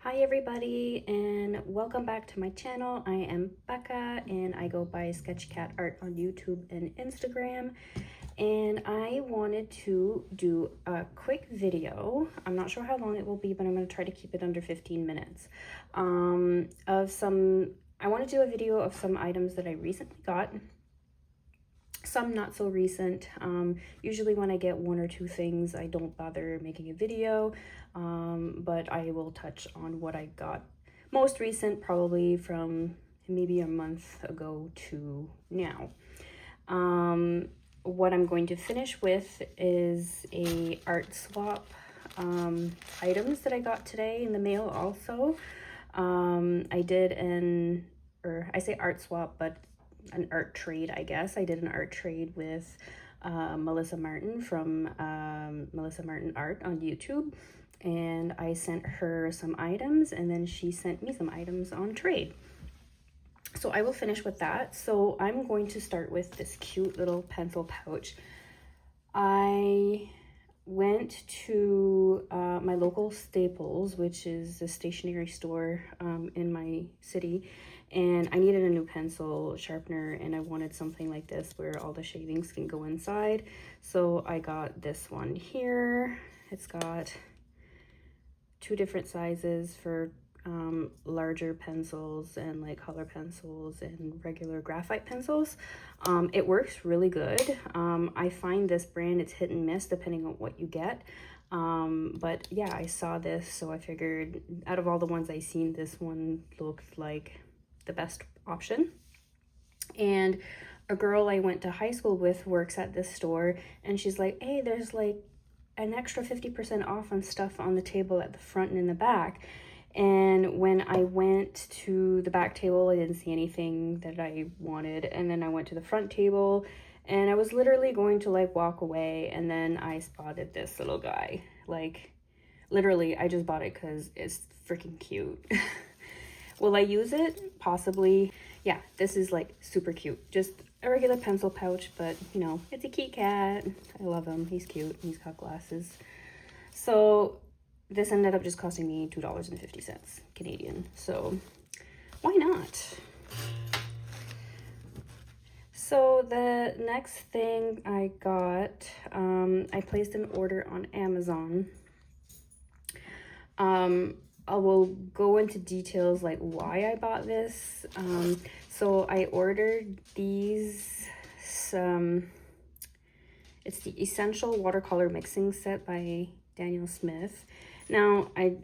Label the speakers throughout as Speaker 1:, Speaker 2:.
Speaker 1: Hi everybody and welcome back to my channel. I am Becca and I go by Sketchcat Art on YouTube and Instagram, and I wanted to do a quick video. I'm not sure how long it will be, but I'm going to try to keep it under 15 minutes. I want to do a video of some items that I recently got, some not so recent. Usually when I get one or two things, I don't bother making a video, but I will touch on what I got most recent, probably from maybe a month ago to now. What I'm going to finish with is a art swap items that I got today in the mail also. I did I say art swap, but an art trade, I guess. I did an art trade with Melissa Martin from Melissa Martin Art on YouTube, and I sent her some items and then she sent me some items on trade. So I will finish with that. So I'm going to start with this cute little pencil pouch. I went to my local Staples, which is a stationery store in my city, and I needed a new pencil sharpener, and I wanted something like this where all the shavings can go inside. So I got this one here. It's got two different sizes for larger pencils and like color pencils and regular graphite pencils. It works really good. I find this brand, it's hit and miss depending on what you get. But yeah, I saw this, so I figured out of all the ones I seen, this one looked like the best option. And a girl I went to high school with works at this store, and she's like, hey, there's like an extra 50% off on stuff on the table at the front and in the back. And when I went to the back table, I didn't see anything that I wanted. And then I went to the front table and I was literally going to like walk away, and then I spotted this little guy. Like literally, I just bought it because it's freaking cute. Will I use it? Possibly. Yeah, this is like super cute. Just a regular pencil pouch, but you know, it's a kitty cat. I love him. He's cute. He's got glasses. So this ended up just costing me $2.50 Canadian. So why not? So the next thing I got, I placed an order on Amazon. I will go into details like why I bought this. So I ordered these, it's the Essential Watercolor Mixing Set by Daniel Smith. Now, I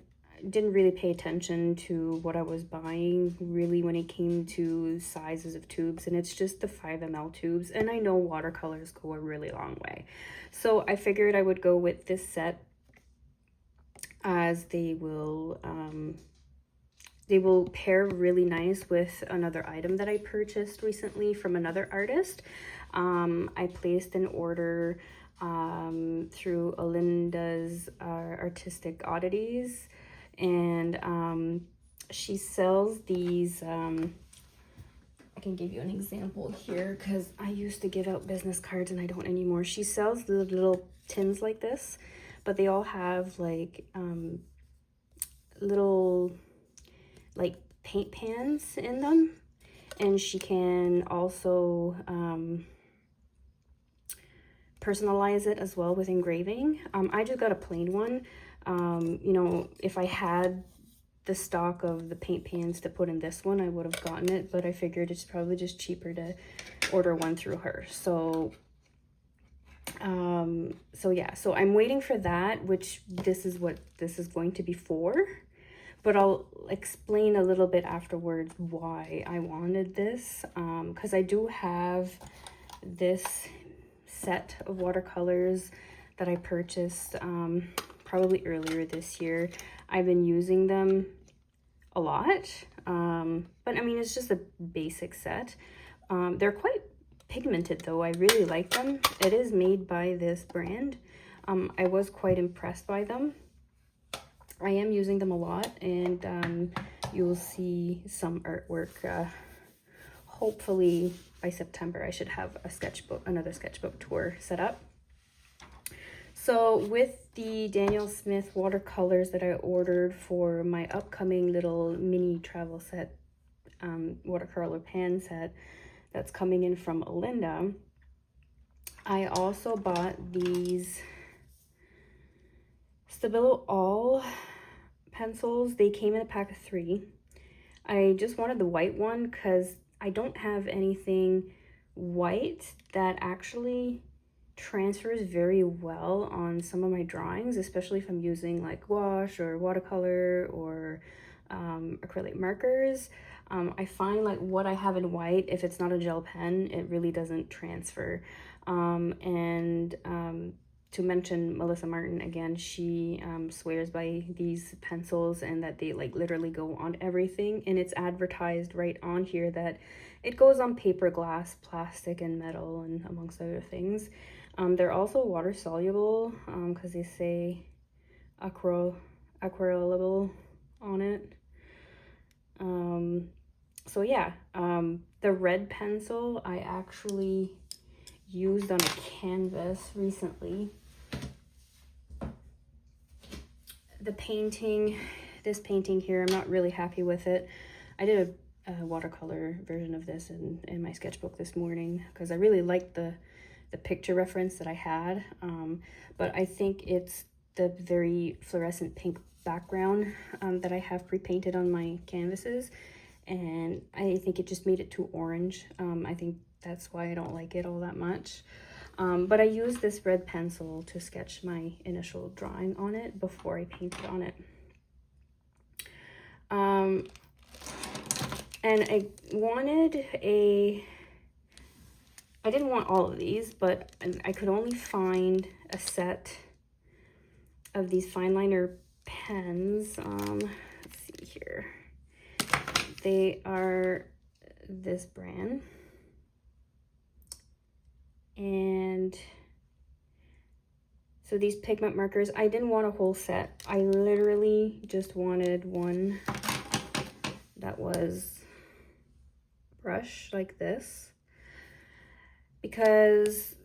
Speaker 1: didn't really pay attention to what I was buying really when it came to sizes of tubes, and it's just the 5 ml tubes, and I know watercolors go a really long way. So I figured I would go with this set, as they will pair really nice with another item that I purchased recently from another artist. I placed an order through Alinda's Artistic Oddities, and she sells these, I can give you an example here because I used to give out business cards and I don't anymore. She sells the little tins like this, but they all have like little like paint pans in them, and she can also personalize it as well with engraving. I just got a plain one. You know, if I had the stock of the paint pans to put in this one, I would have gotten it, but I figured it's probably just cheaper to order one through her. So yeah, so I'm waiting for that, which this is what this is going to be for, but I'll explain a little bit afterwards why I wanted this, because I do have this set of watercolors that I purchased probably earlier this year. I've been using them a lot, but I mean, it's just a basic set. They're quite pigmented though. I really like them. It is made by this brand. I was quite impressed by them. I am using them a lot, and you will see some artwork. Hopefully by September I should have a sketchbook, another sketchbook tour set up. So with the Daniel Smith watercolors that I ordered for my upcoming little mini travel set, watercolor pan set that's coming in from Olinda, I also bought these Stabilo All pencils. They came in a pack of 3. I just wanted the white one because I don't have anything white that actually transfers very well on some of my drawings, especially if I'm using like gouache or watercolor or acrylic markers. I find like what I have in white, if it's not a gel pen, it really doesn't transfer. To mention Melissa Martin again, she swears by these pencils and that they like literally go on everything, and it's advertised right on here that it goes on paper, glass, plastic, and metal, and amongst other things. They're also water soluble because they say aquarellable on it. So yeah, the red pencil I actually used on a canvas recently. The painting, this painting here, I'm not really happy with it. I did a watercolor version of this in my sketchbook this morning because I really liked the picture reference that I had, but I think it's the very fluorescent pink background that I have pre-painted on my canvases, and I think it just made it too orange. I think that's why I don't like it all that much. But I used this red pencil to sketch my initial drawing on it before I painted on it. And I wanted I didn't want all of these, but I could only find a set of these fine liner pens. Let's see here. They are this brand. And so these pigment markers, I didn't want a whole set. I literally just wanted one that was brush like this, because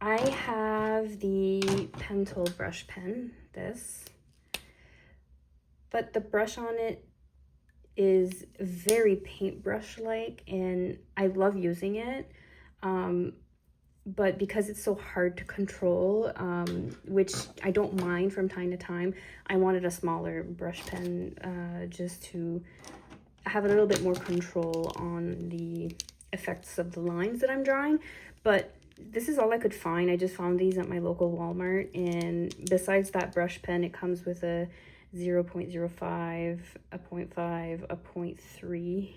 Speaker 1: I have the Pentel brush pen, this, but the brush on it is very paintbrush-like, and I love using it. But because it's so hard to control, which I don't mind from time to time, I wanted a smaller brush pen just to have a little bit more control on the effects of the lines that I'm drawing. But this is all I could find. I just found these at my local Walmart, and besides that brush pen, it comes with a 0.05, a 0.5, a 0.3,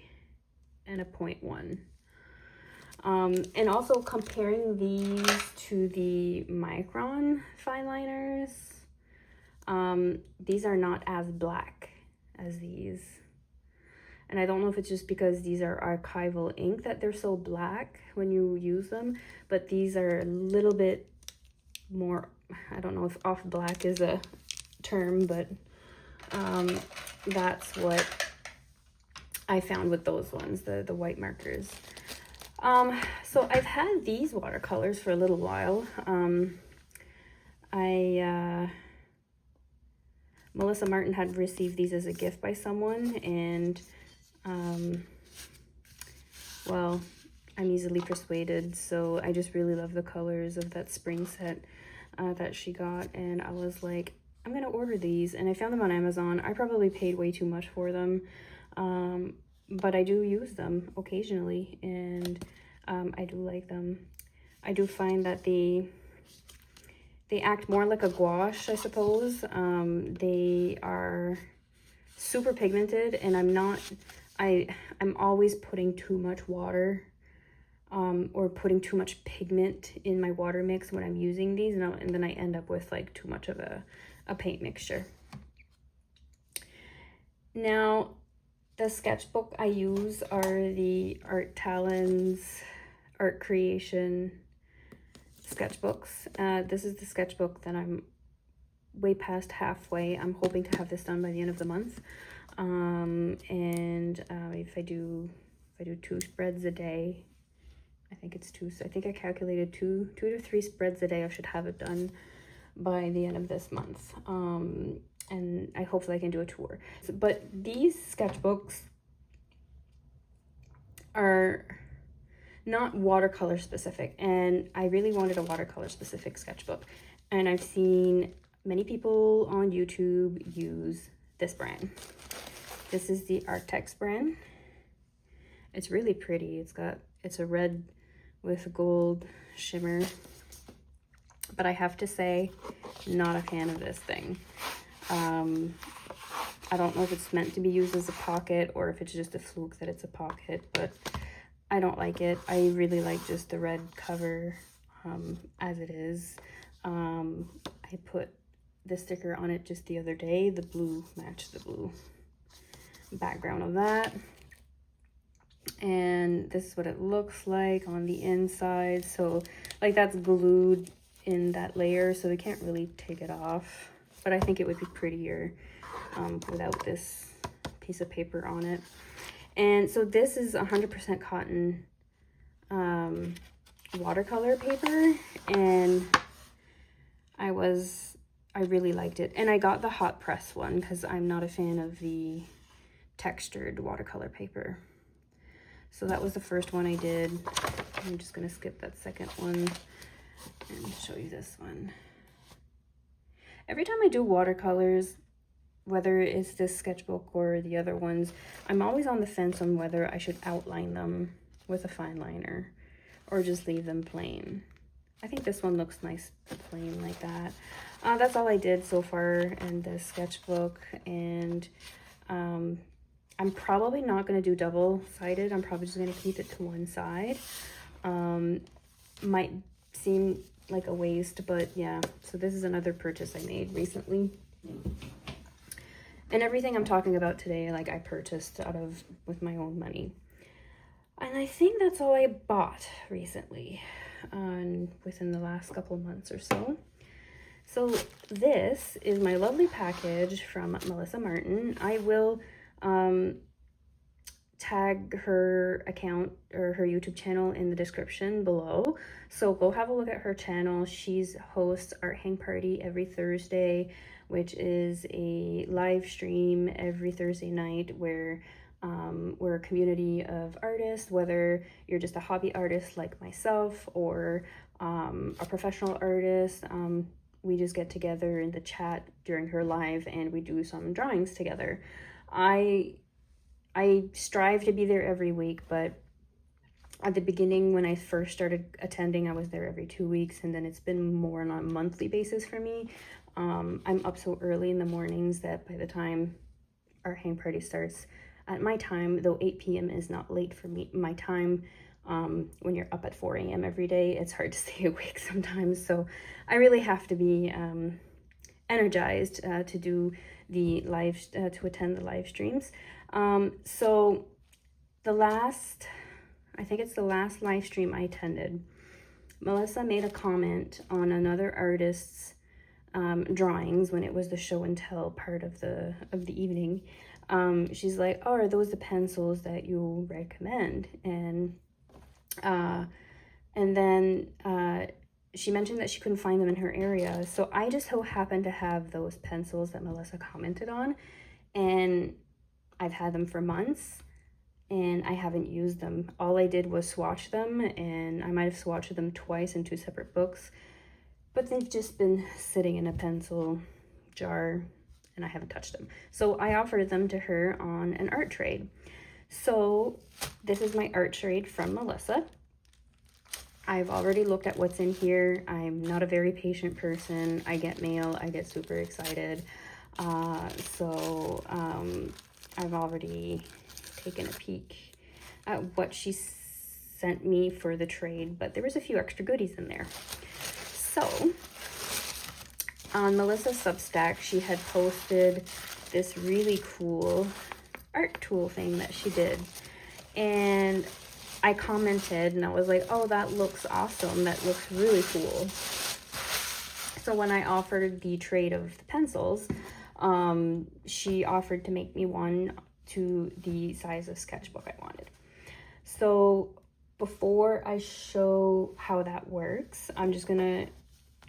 Speaker 1: and a 0.1. And also comparing these to the Micron fine liners, these are not as black as these. And I don't know if it's just because these are archival ink that they're so black when you use them, but these are a little bit more, I don't know if off black is a term, but that's what I found with those ones, the white markers. So I've had these watercolors for a little while. Melissa Martin had received these as a gift by someone, and well, I'm easily persuaded, so I just really love the colors of that spring set that she got, and I was like, I'm gonna order these, and I found them on Amazon. I probably paid way too much for them, but I do use them occasionally, and I do like them. I do find that they act more like a gouache, I suppose. They are super pigmented, and I'm always putting too much water or putting too much pigment in my water mix when I'm using these, and then I end up with like too much of a paint mixture. Now, the sketchbook I use are the Art Talons Art Creation sketchbooks. This is the sketchbook that I'm way past halfway. I'm hoping to have this done by the end of the month. If I do 2 spreads a day, I think it's 2. So I think I calculated 2 to 3 spreads a day. I should have it done by the end of this month. And I hopefully I can do a tour. But these sketchbooks are not watercolor specific, and I really wanted a watercolor specific sketchbook. And I've seen many people on YouTube use this brand. This is the Artex brand. It's really pretty. It's a red with gold shimmer. But I have to say, not a fan of this thing. I don't know if it's meant to be used as a pocket or if it's just a fluke that it's a pocket, but I don't like it. I really like just the red cover as it is. I put the sticker on it just the other day. The blue matched the blue background of that. And this is what it looks like on the inside. So like that's glued in that layer, so we can't really take it off. But I think it would be prettier without this piece of paper on it. And so this is 100% cotton watercolor paper, and I really liked it. And I got the hot press one because I'm not a fan of the textured watercolor paper. So that was the first one I did. I'm just gonna skip that second one and show you this one. Every time I do watercolors, whether it's this sketchbook or the other ones, I'm always on the fence on whether I should outline them with a fine liner or just leave them plain. I think this one looks nice plain like that. That's all I did so far in the sketchbook, and I'm probably not going to do double-sided. I'm probably just going to keep it to one side. Might seem like a waste, but yeah. So this is another purchase I made recently. And everything I'm talking about today, like I purchased with my own money. And I think that's all I bought recently, within the last couple months or so. So this is my lovely package from Melissa Martin. I will tag her account or her YouTube channel in the description below. So go have a look at her channel. She's hosts Art Hang Party every Thursday, which is a live stream every Thursday night where we're a community of artists, whether you're just a hobby artist like myself or a professional artist. We just get together in the chat during her live and we do some drawings together. I strive to be there every week, but at the beginning when I first started attending, I was there every 2 weeks, and then it's been more on a monthly basis for me. I'm up so early in the mornings that by the time our hang party starts at my time, though 8 p.m. is not late for me, my time, when you're up at 4 a.m. every day, it's hard to stay awake sometimes. So I really have to be energized to do the live, to attend the live streams. So I think it's the last live stream I attended, Melissa made a comment on another artist's drawings when it was the show and tell part of the evening. She's like, "Oh, are those the pencils that you recommend?" And then she mentioned that she couldn't find them in her area. So I just so happened to have those pencils that Melissa commented on, and I've had them for months and I haven't used them. All I did was swatch them, and I might have swatched them twice in 2 separate books, but they've just been sitting in a pencil jar and I haven't touched them. So I offered them to her on an art trade. So this is my art trade from Melissa. I've already looked at what's in here. I'm not a very patient person. I get mail, I get super excited. I've already taken a peek at what she sent me for the trade, but there was a few extra goodies in there. So on Melissa's Substack, she had posted this really cool art tool thing that she did, and I commented and I was like, "Oh, that looks awesome, that looks really cool." So when I offered the trade of the pencils, she offered to make me one to the size of sketchbook I wanted. So before I show how that works, I'm just gonna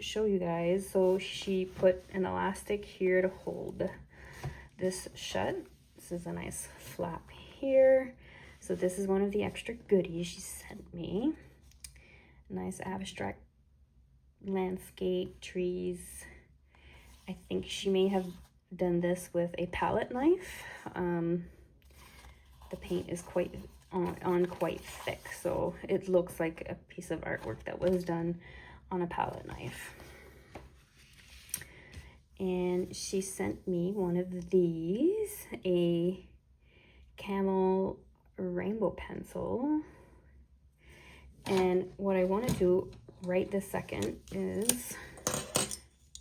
Speaker 1: show you guys. So she put an elastic here to hold this shut. This is a nice flap here. So this is one of the extra goodies she sent me. Nice abstract landscape, trees. I think she may have done this with a palette knife. The paint is quite quite thick, so it looks like a piece of artwork that was done on a palette knife. And she sent me one of these, a camel rainbow pencil. And what I want to do right this second is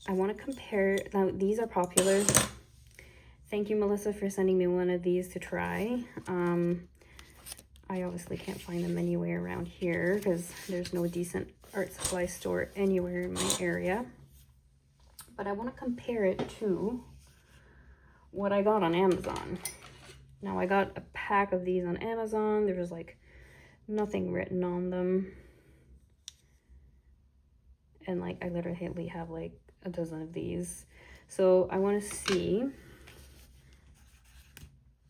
Speaker 1: I want to compare. Now these are popular. Thank you, Melissa, for sending me one of these to try. I obviously can't find them anywhere around here because there's no decent art supply store anywhere in my area. But I want to compare it to what I got on Amazon. Now I got a pack of these on Amazon. There was like nothing written on them. And like I literally have like a dozen of these. So I want to see.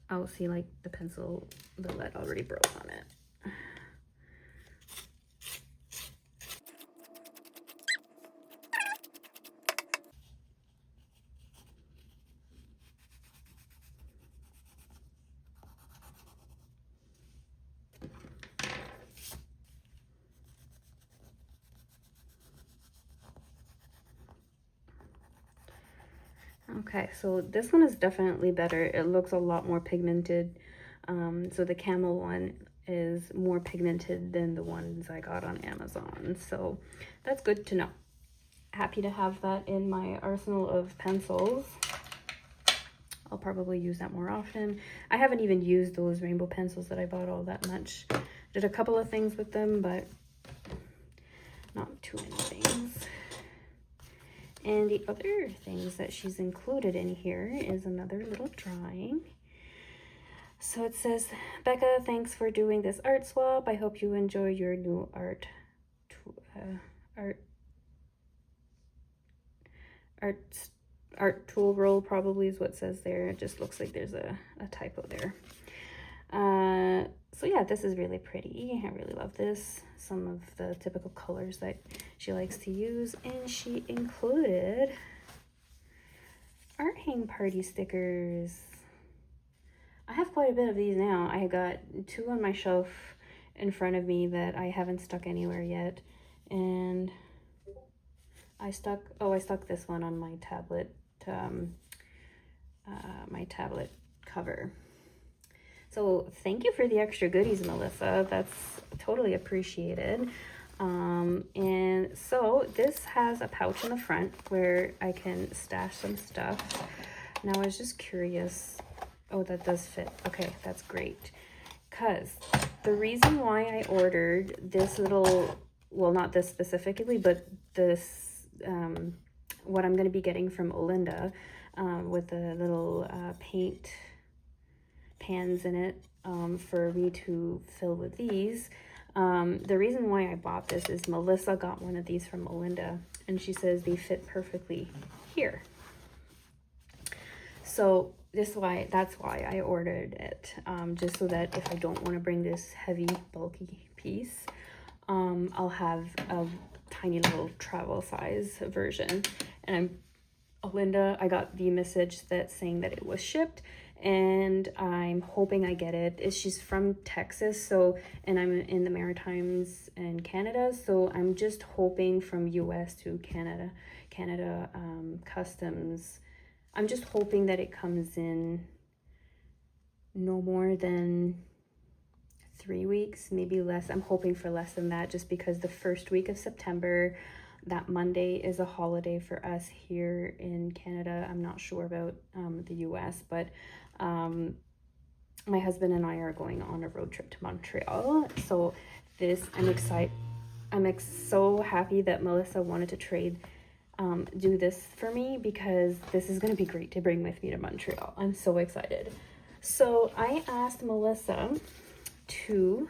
Speaker 1: I'll see like the pencil, the lead already broke on it. Okay, so this one is definitely better. It looks a lot more pigmented. So the camel one is more pigmented than the ones I got on Amazon. So that's good to know. Happy to have that in my arsenal of pencils. I'll probably use that more often. I haven't even used those rainbow pencils that I bought all that much. Did a couple of things with them, but not too many things. And the other things that she's included in here is another little drawing. So it says, Becca, thanks for doing this art swap. I hope you enjoy your new art tool roll, probably is what it says there. It just looks like there's a typo there. So yeah, this is really pretty. I really love this. Some of the typical colors that she likes to use. And she included art hang party stickers. I have quite a bit of these now. I got 2 on my shelf in front of me that I haven't stuck anywhere yet. And I stuck this one on my tablet, cover. So thank you for the extra goodies, Melissa. That's totally appreciated. And so this has a pouch in the front where I can stash some stuff. Now I was just curious. Oh, that does fit. Okay, that's great. Because the reason why I ordered this little, well, not this specifically, but this, what I'm going to be getting from Olinda, with the little paint pans in it, for me to fill with these. The reason why I bought this is Melissa got one of these from Olinda, and she says they fit perfectly here. So that's why I ordered it, just so that if I don't want to bring this heavy, bulky piece, I'll have a tiny little travel size version. And Olinda, I got the message that's saying that it was shipped, and I'm hoping I get it. She's from Texas, so, and I'm in the Maritimes in Canada, so I'm just hoping from US to Canada customs. I'm just hoping that it comes in no more than 3 weeks, maybe less. I'm hoping for less than that, just because the first week of September, that Monday, is a holiday for us here in Canada. I'm not sure about the US, but my husband and I are going on a road trip to Montreal. So this, I'm excited. I'm so happy that Melissa wanted to do this for me, because this is going to be great to bring with me to Montreal. I'm so excited. So I asked Melissa to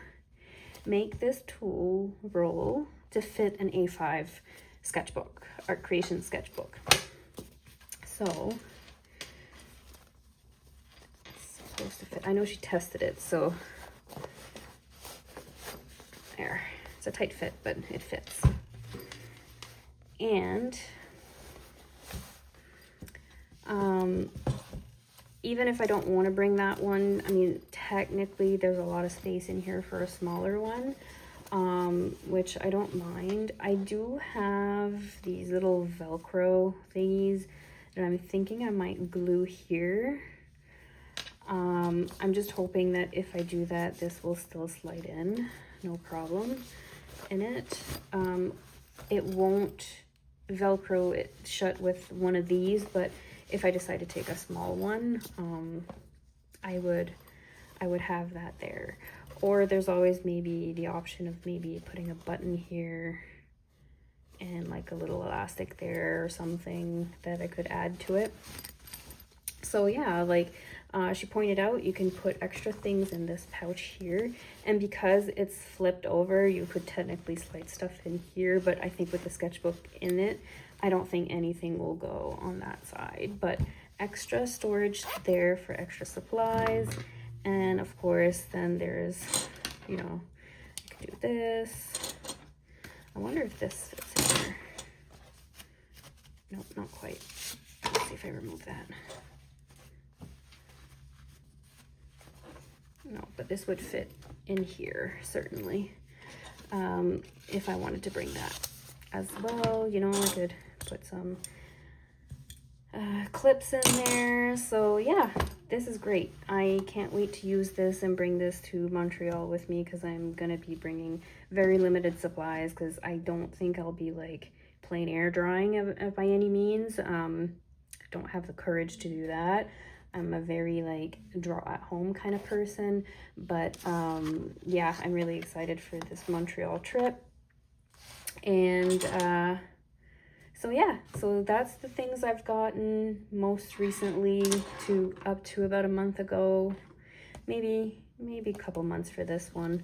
Speaker 1: make this tool roll to fit an A5 sketchbook, art creation sketchbook. So it's supposed to fit. I know she tested it, so there. It's a tight fit, but it fits. And even if I don't want to bring that one, I mean, technically there's a lot of space in here for a smaller one, which I don't mind. I do have these little Velcro thingies that I'm thinking I might glue here. I'm just hoping that if I do that, this will still slide in, no problem in it. It won't Velcro it shut with one of these, but if I decide to take a small one, I would have that there. Or there's always maybe the option of maybe putting a button here and like a little elastic there or something that I could add to it. So yeah, like she pointed out, you can put extra things in this pouch here, and because it's flipped over, you could technically slide stuff in here, but I think with the sketchbook in it, I don't think anything will go on that side. But extra storage there for extra supplies, and of course then there's, you know, I could do this. I wonder if this fits in here. Nope, not quite. Let's see if I remove that. No, but this would fit in here, certainly. If I wanted to bring that as well, you know, I could put some clips in there. So yeah, this is great. I can't wait to use this and bring this to Montreal with me, because I'm gonna be bringing very limited supplies, because I don't think I'll be like plein air drawing by any means. I don't have the courage to do that. I'm a very like draw at home kind of person, but yeah, I'm really excited for this Montreal trip. And so yeah, so that's the things I've gotten most recently, to up to about a month ago, maybe a couple months for this one.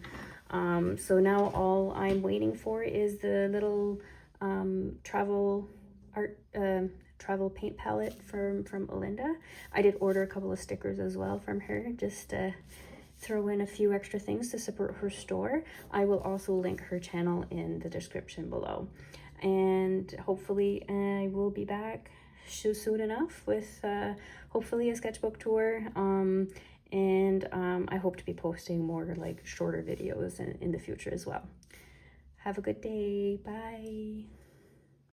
Speaker 1: So now all I'm waiting for is the little travel paint palette from Olinda. I did order a couple of stickers as well from her, just to throw in a few extra things to support her store. I will also link her channel in the description below. And hopefully I will be back soon enough with hopefully a sketchbook tour. I hope to be posting more like shorter videos in the future as well. Have a good day. Bye.